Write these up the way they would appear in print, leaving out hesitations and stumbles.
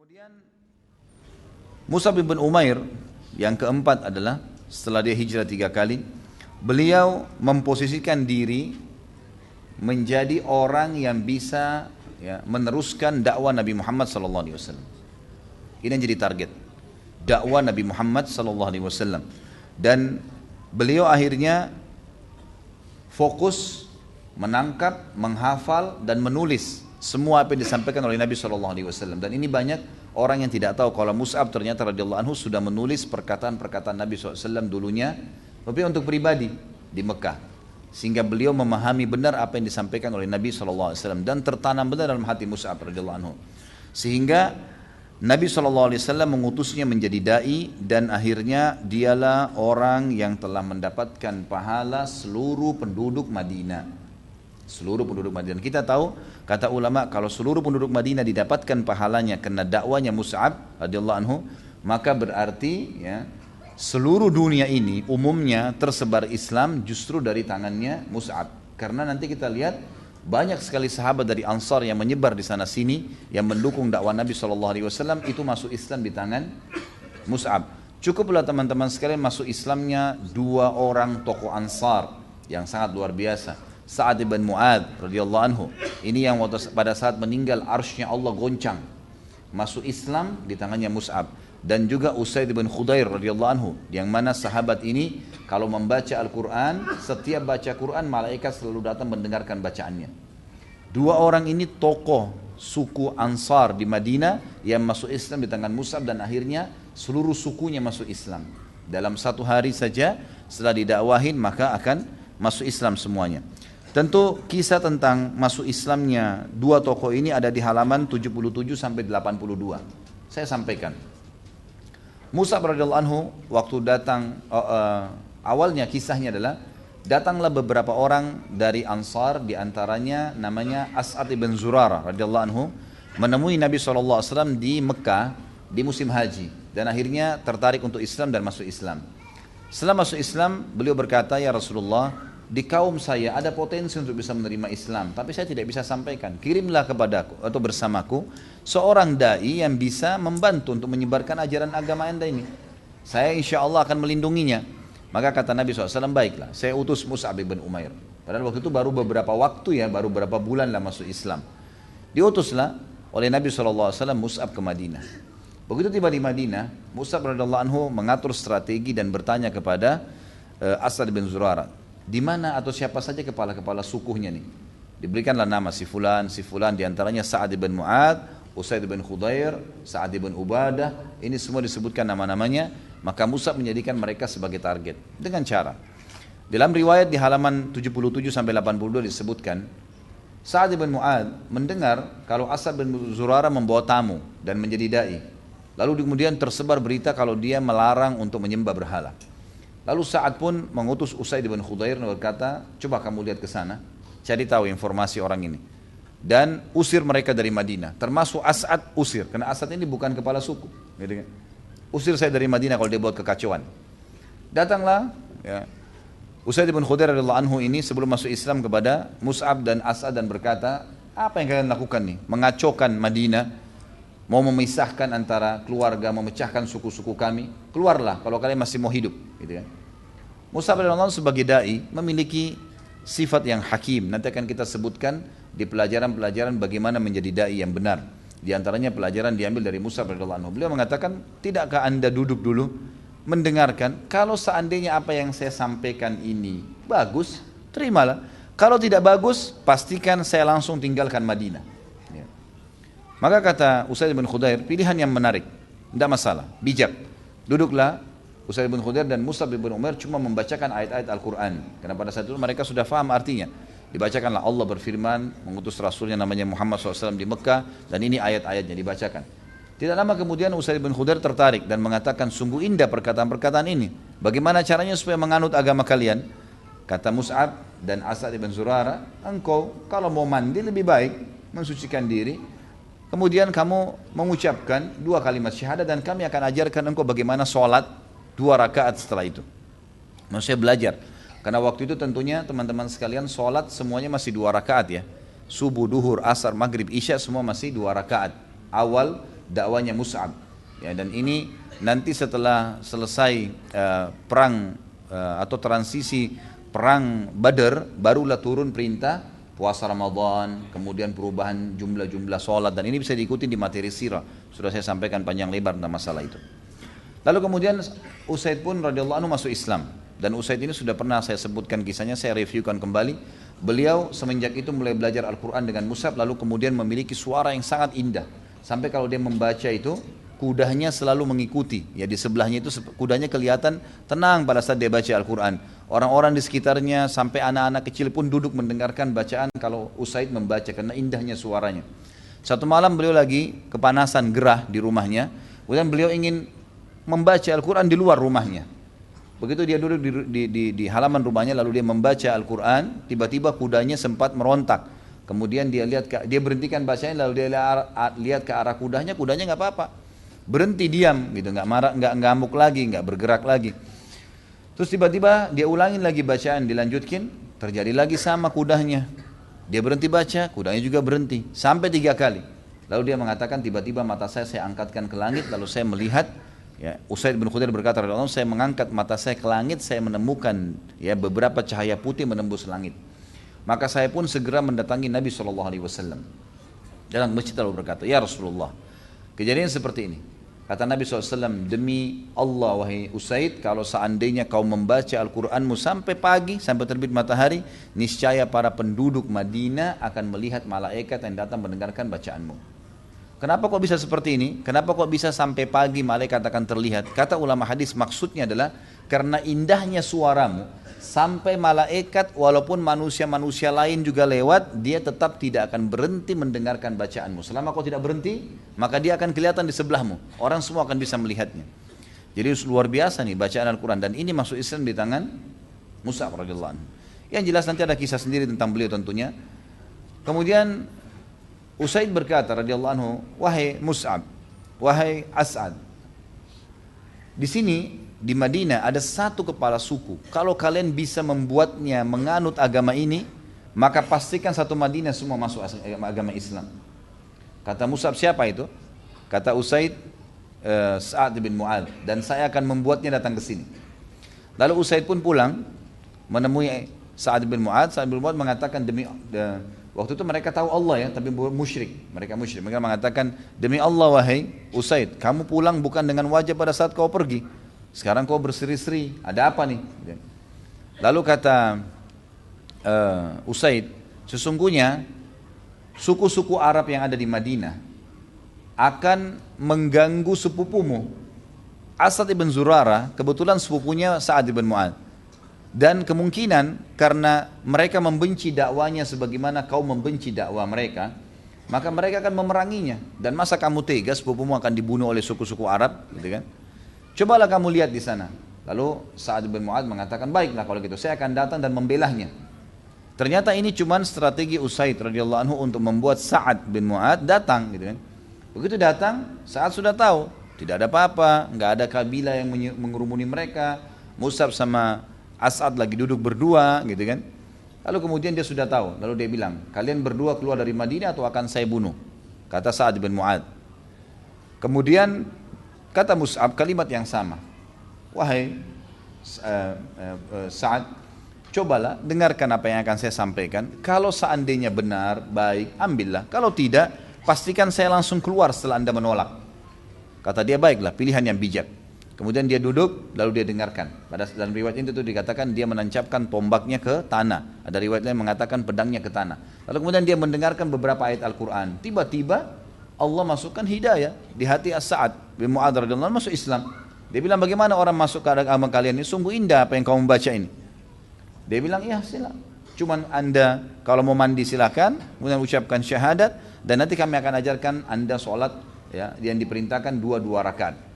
Kemudian Mus'ab bin Umair yang keempat adalah setelah dia hijrah 3 kali, beliau memposisikan diri menjadi orang yang bisa meneruskan dakwah Nabi Muhammad SAW. Ini yang jadi target dakwah Nabi Muhammad SAW. Dan beliau akhirnya fokus menangkap, menghafal dan menulis semua apa yang disampaikan oleh Nabi SAW. Dan ini banyak orang yang tidak tahu kalau Mus'ab ternyata radhiyallahu anhu sudah menulis perkataan-perkataan Nabi SAW dulunya, tapi untuk pribadi di Mekah, sehingga beliau memahami benar apa yang disampaikan oleh Nabi SAW dan tertanam benar dalam hati Mus'ab radhiyallahu anhu, sehingga Nabi SAW mengutusnya menjadi da'i, dan akhirnya dialah orang yang telah mendapatkan pahala seluruh penduduk Madinah. Seluruh penduduk Madinah. Kita tahu, kata ulama, kalau seluruh penduduk Madinah didapatkan pahalanya karena dakwanya Mus'ab radhiyallahu anhu, maka berarti seluruh dunia ini umumnya tersebar Islam justru dari tangannya Mus'ab. Karena nanti kita lihat banyak sekali sahabat dari Ansar yang menyebar di sana sini yang mendukung dakwah Nabi SAW, itu masuk Islam di tangan Mus'ab. Cukuplah teman-teman sekalian masuk Islamnya 2 orang tokoh Ansar yang sangat luar biasa. Sa'ad bin Mu'adz radhiyallahu anhu, ini yang pada saat meninggal arsy-Nya Allah goncang, masuk Islam di tangannya Mus'ab. Dan juga Usaid bin Khudair radhiyallahu anhu, yang mana sahabat ini kalau membaca Al-Quran, setiap baca Quran malaikat selalu datang mendengarkan bacaannya. 2 orang ini tokoh suku Ansar di Madinah yang masuk Islam di tangan Mus'ab, dan akhirnya seluruh sukunya masuk Islam. Dalam 1 hari saja setelah didakwahin maka akan masuk Islam semuanya. Tentu kisah tentang masuk Islamnya 2 tokoh ini ada di halaman 77 sampai 82. Saya sampaikan. Mus'ab radhiyallahu anhu waktu datang, awalnya kisahnya adalah datanglah beberapa orang dari Ansar, diantaranya namanya As'ad bin Zurarah radhiyallahu anhu, menemui Nabi SAW di Mekah di musim haji, dan akhirnya tertarik untuk Islam dan masuk Islam. Setelah masuk Islam, beliau berkata, "Ya Rasulullah, di kaum saya ada potensi untuk bisa menerima Islam, tapi saya tidak bisa sampaikan. Kirimlah kepadaku atau bersamaku seorang da'i yang bisa membantu untuk menyebarkan ajaran agama Anda ini. Saya insya Allah akan melindunginya." Maka kata Nabi SAW, "Baiklah, saya utus Mus'ab bin Umair." Padahal waktu itu baru beberapa waktu baru beberapa bulan lah masuk Islam. Diutuslah oleh Nabi SAW Mus'ab ke Madinah. Begitu tiba di Madinah, Mus'ab radhiyallahu anhu mengatur strategi dan bertanya kepada As'ad bin Zurarah, di mana atau siapa saja kepala-kepala sukunya nih. Diberikanlah nama si fulan, diantaranya Sa'ad bin Mu'adz, Usaid bin Khudair, Sa'ad bin Ubadah, ini semua disebutkan nama-namanya. Maka Mus'ab menjadikan mereka sebagai target dengan cara. Dalam riwayat di halaman 77 sampai 82 disebutkan, Sa'ad bin Mu'adz mendengar kalau As'ad bin Zurarah membawa tamu dan menjadi dai. Lalu kemudian tersebar berita kalau dia melarang untuk menyembah berhala. Lalu Sa'ad pun mengutus Usaid bin Khudair dan berkata, "Coba kamu lihat ke sana, cari tahu informasi orang ini dan usir mereka dari Madinah." Termasuk As'ad usir, karena As'ad ini bukan kepala suku, gitu kan. "Usir saya dari Madinah kalau dia buat kekacauan." Datanglah Usaid bin Khudair radhiyallahu anhu ini sebelum masuk Islam kepada Mus'ab dan As'ad dan berkata, "Apa yang kalian lakukan nih? Mengacaukan Madinah, mau memisahkan antara keluarga, memecahkan suku-suku kami. Keluarlah kalau kalian masih mau hidup." Gitu kan. Mus'ab radhiyallahu anhu sebagai dai memiliki sifat yang hakim. Nanti akan kita sebutkan di pelajaran-pelajaran bagaimana menjadi dai yang benar. Di antaranya pelajaran diambil dari Mus'ab radhiyallahu anhu. Beliau mengatakan, "Tidakkah Anda duduk dulu mendengarkan? Kalau seandainya apa yang saya sampaikan ini bagus, terimalah. Kalau tidak bagus, pastikan saya langsung tinggalkan Madinah." Maka kata Usaid bin Khudair, pilihan yang menarik, tidak masalah, bijak. Duduklah Usaid bin Khudair dan Mus'ab bin Umair cuma membacakan ayat-ayat Al-Quran. Karena pada saat itu mereka sudah faham artinya. Dibacakanlah, Allah berfirman, mengutus Rasulnya namanya Muhammad SAW di Mekah, dan ini ayat-ayatnya dibacakan. Tidak lama kemudian Usaid bin Khudair tertarik dan mengatakan, "Sungguh indah perkataan-perkataan ini. Bagaimana caranya supaya menganut agama kalian?" Kata Mus'ab dan As'ad bin Zurarah, "Engkau kalau mau mandi lebih baik mensucikan diri, kemudian kamu mengucapkan 2 kalimat syahadat, dan kami akan ajarkan engkau bagaimana sholat 2 rakaat setelah itu." Maksudnya belajar. Karena waktu itu tentunya teman-teman sekalian sholat semuanya masih 2 rakaat ya. Subuh, duhur, asar, maghrib, isya semua masih 2 rakaat. Awal dakwanya Mus'ab. Ya, dan ini nanti setelah selesai perang atau transisi perang Badar, barulah turun perintah puasa Ramadan, kemudian perubahan jumlah-jumlah sholat, dan ini bisa diikuti di materi sirah. Sudah saya sampaikan panjang lebar tentang masalah itu. Lalu kemudian Usaid pun radhiyallahu anhu masuk Islam. Dan Usaid ini sudah pernah saya sebutkan kisahnya, saya reviewkan kembali. Beliau semenjak itu mulai belajar Al-Quran dengan Mus'ab, lalu kemudian memiliki suara yang sangat indah. Sampai kalau dia membaca itu, kudanya selalu mengikuti. Ya, di sebelahnya itu kudanya kelihatan tenang pada saat dia baca Al-Quran. Orang-orang di sekitarnya sampai anak-anak kecil pun duduk mendengarkan bacaan kalau Usaid membaca karena indahnya suaranya. Satu malam beliau lagi kepanasan, gerah di rumahnya. Kemudian beliau ingin membaca Al-Quran di luar rumahnya. Begitu dia duduk di halaman rumahnya lalu dia membaca Al-Quran, tiba-tiba kudanya sempat merontak. Kemudian dia berhentikan bacanya, lalu dia lihat ke arah kudanya nggak apa-apa, berhenti diam gitu, nggak marah, nggak ngamuk lagi, nggak bergerak lagi. Terus tiba-tiba dia ulangin lagi bacaan, dilanjutkan, terjadi lagi sama kudanya. Dia berhenti baca, kudanya juga berhenti, sampai 3 kali. Lalu dia mengatakan, tiba-tiba mata saya angkatkan ke langit, lalu saya melihat. Ya, Usaid bin Khudair berkata, saya mengangkat mata saya ke langit, saya menemukan ya beberapa cahaya putih menembus langit. Maka saya pun segera mendatangi Nabi SAW. Dalam masjid lalu berkata, ya Rasulullah, kejadian seperti ini. Kata Nabi SAW, demi Allah wahai Usaid, kalau seandainya kau membaca Al-Quranmu sampai pagi, sampai terbit matahari, niscaya para penduduk Madinah akan melihat malaikat yang datang mendengarkan bacaanmu. Kenapa kok bisa seperti ini? Kenapa kok bisa sampai pagi malaikat akan terlihat? Kata ulama hadis, maksudnya adalah karena indahnya suaramu, sampai malaikat walaupun manusia-manusia lain juga lewat, dia tetap tidak akan berhenti mendengarkan bacaanmu. Selama kau tidak berhenti, maka dia akan kelihatan di sebelahmu. Orang semua akan bisa melihatnya. Jadi luar biasa nih bacaan Al-Quran. Dan ini masuk Islam di tangan Mus'ab radhiyallahu anhu. Yang jelas nanti ada kisah sendiri tentang beliau tentunya. Kemudian Usaid berkata radhiyallahu anhu, wahai Mus'ab, wahai As'ad, di sini di Madinah ada satu kepala suku. Kalau kalian bisa membuatnya menganut agama ini, maka pastikan satu Madinah semua masuk agama Islam. Kata Mus'ab, siapa itu? Kata Usaid, Sa'ad bin Mu'adz, dan saya akan membuatnya datang ke sini. Lalu Usaid pun pulang menemui Sa'ad bin Mu'adz. Sa'ad bin Mu'adz mengatakan, waktu itu mereka tahu Allah ya, tapi musyrik. Mereka mengatakan, demi Allah wahai Usaid, kamu pulang bukan dengan wajah pada saat kau pergi. Sekarang kau berseri-seri, ada apa nih? Lalu kata Usaid, sesungguhnya suku-suku Arab yang ada di Madinah akan mengganggu sepupumu Asad ibn Zurarah. Kebetulan sepupunya Sa'ad ibn Mu'adz. Dan kemungkinan karena mereka membenci dakwanya sebagaimana kau membenci dakwah mereka, maka mereka akan memeranginya. Dan masa kamu tega sepupumu akan dibunuh oleh suku-suku Arab, gitu kan? Cobalah kamu lihat di sana. Lalu Sa'ad bin Mu'adz mengatakan, baiklah kalau gitu, saya akan datang dan membelahnya. Ternyata ini cuma strategi Usaid radhiyallahu anhu untuk membuat Sa'ad bin Mu'adz datang, gitu kan? Begitu datang, Sa'ad sudah tahu tidak ada apa-apa, nggak ada kabilah yang mengerumuni mereka. Mus'ab sama As'ad lagi duduk berdua, gitu kan. Lalu kemudian dia sudah tahu, lalu dia bilang, kalian berdua keluar dari Madinah atau akan saya bunuh? Kata Sa'ad bin Mu'adz. Kemudian kata Mus'ab kalimat yang sama, wahai Sa'ad, cobalah dengarkan apa yang akan saya sampaikan. Kalau seandainya benar, baik, ambillah. Kalau tidak, pastikan saya langsung keluar setelah Anda menolak. Kata dia, baiklah, pilihan yang bijak. Kemudian dia duduk, lalu dia dengarkan. Dalam riwayat itu dikatakan dia menancapkan tombaknya ke tanah. Ada riwayat lain mengatakan pedangnya ke tanah. Lalu kemudian dia mendengarkan beberapa ayat Al-Quran. Tiba-tiba Allah masukkan hidayah di hati As-Sa'ad bin Mu'adz radhiyallahu anhu, masuk Islam. Dia bilang, bagaimana orang masuk ke agama kalian ini? Sungguh indah apa yang kamu membaca ini. Dia bilang, ya silakan. Cuman Anda kalau mau mandi silakan, kemudian ucapkan syahadat, dan nanti kami akan ajarkan Anda sholat ya, yang diperintahkan 2 rakaat.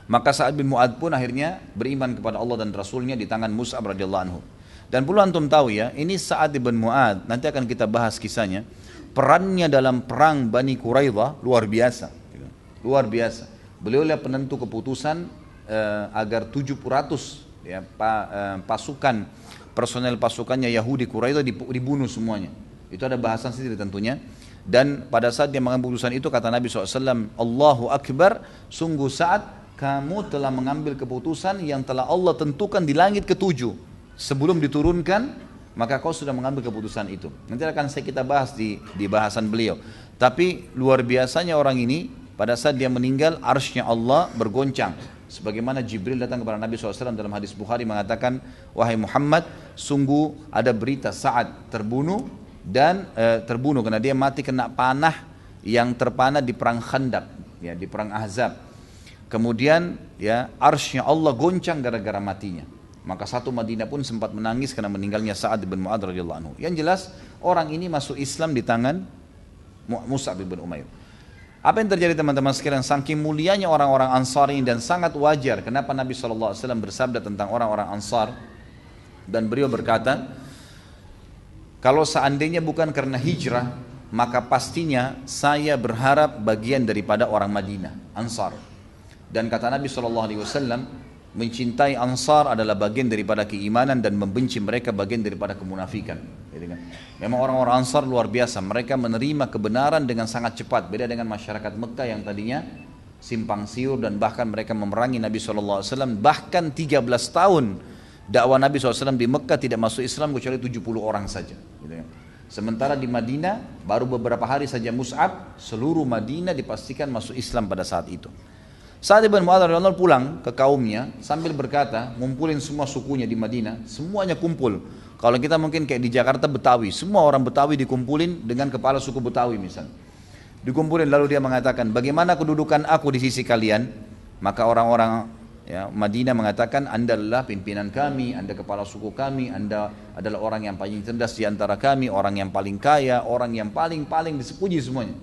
Maka Sa'ad bin Mu'adz pun akhirnya beriman kepada Allah dan Rasulnya di tangan Mus'ab radhiyallahu anhu. Dan perlu antum tahu ya, ini Sa'ad bin Mu'adz, nanti akan kita bahas kisahnya. Perannya dalam perang Bani Quraidah luar biasa. Luar biasa. Beliau adalah penentu keputusan agar 700 ya, pasukan, personel pasukannya Yahudi Quraidah dibunuh semuanya. Itu ada bahasan sendiri tentunya. Dan pada saat dia mengambil keputusan itu kata Nabi SAW, Allahu Akbar, sungguh saat kamu telah mengambil keputusan yang telah Allah tentukan di langit ketujuh. Sebelum diturunkan, maka kau sudah mengambil keputusan itu. Nanti akan kita bahas di bahasan beliau. Tapi luar biasanya orang ini, pada saat dia meninggal, arsy-Nya Allah bergoncang. Sebagaimana Jibril datang kepada Nabi SAW dalam hadis Bukhari mengatakan, wahai Muhammad, sungguh ada berita Sa'ad terbunuh, dan terbunuh karena dia mati kena panah yang terpanah di perang Khandaq, ya, di perang Ahzab. Kemudian ya arsy-Nya Allah goncang gara-gara matinya. Maka satu Madinah pun sempat menangis karena meninggalnya Sa'ad bin Mu'adz radhiyallahu anhu. Yang jelas orang ini masuk Islam di tangan Mus'ab bin Umair. Apa yang terjadi teman-teman sekalian? Saking mulianya orang-orang Ansar ini, dan sangat wajar kenapa Nabi SAW bersabda tentang orang-orang Ansar, dan beliau berkata, kalau seandainya bukan karena hijrah, maka pastinya saya berharap bagian daripada orang Madinah, Ansar. Dan kata Nabi SAW, mencintai Ansar adalah bagian daripada keimanan, dan membenci mereka bagian daripada kemunafikan. Memang orang-orang Ansar luar biasa, mereka menerima kebenaran dengan sangat cepat. Beda dengan masyarakat Mekah yang tadinya simpang siur, dan bahkan mereka memerangi Nabi SAW. Bahkan 13 tahun dakwah Nabi SAW di Mekah tidak masuk Islam kecuali 70 orang saja. Sementara di Madinah baru beberapa hari saja Mus'ab, seluruh Madinah dipastikan masuk Islam pada saat itu. Sa'ad bin Mu'adz radhiyallahu anhu pulang ke kaumnya sambil berkata, ngumpulin semua sukunya di Madinah, semuanya kumpul. Kalau kita mungkin kayak di Jakarta Betawi, semua orang Betawi dikumpulin dengan kepala suku Betawi misalnya. Dikumpulin, lalu dia mengatakan, bagaimana kedudukan aku di sisi kalian? Maka orang-orang ya, Madinah mengatakan, Anda adalah pimpinan kami, Anda kepala suku kami, Anda adalah orang yang paling cerdas di antara kami, orang yang paling kaya, orang yang paling dipuji semuanya.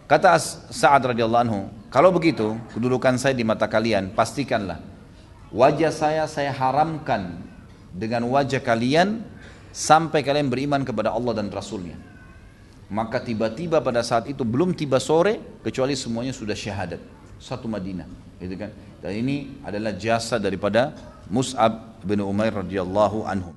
Kata Sa'ad radhiyallahu anhu, kalau begitu kedudukan saya di mata kalian, pastikanlah wajah saya haramkan dengan wajah kalian sampai kalian beriman kepada Allah dan Rasulnya. Maka tiba-tiba pada saat itu belum tiba sore kecuali semuanya sudah syahadat, satu Madinah, gitu kan? Dan ini adalah jasa daripada Mus'ab bin Umair radhiyallahu anhu.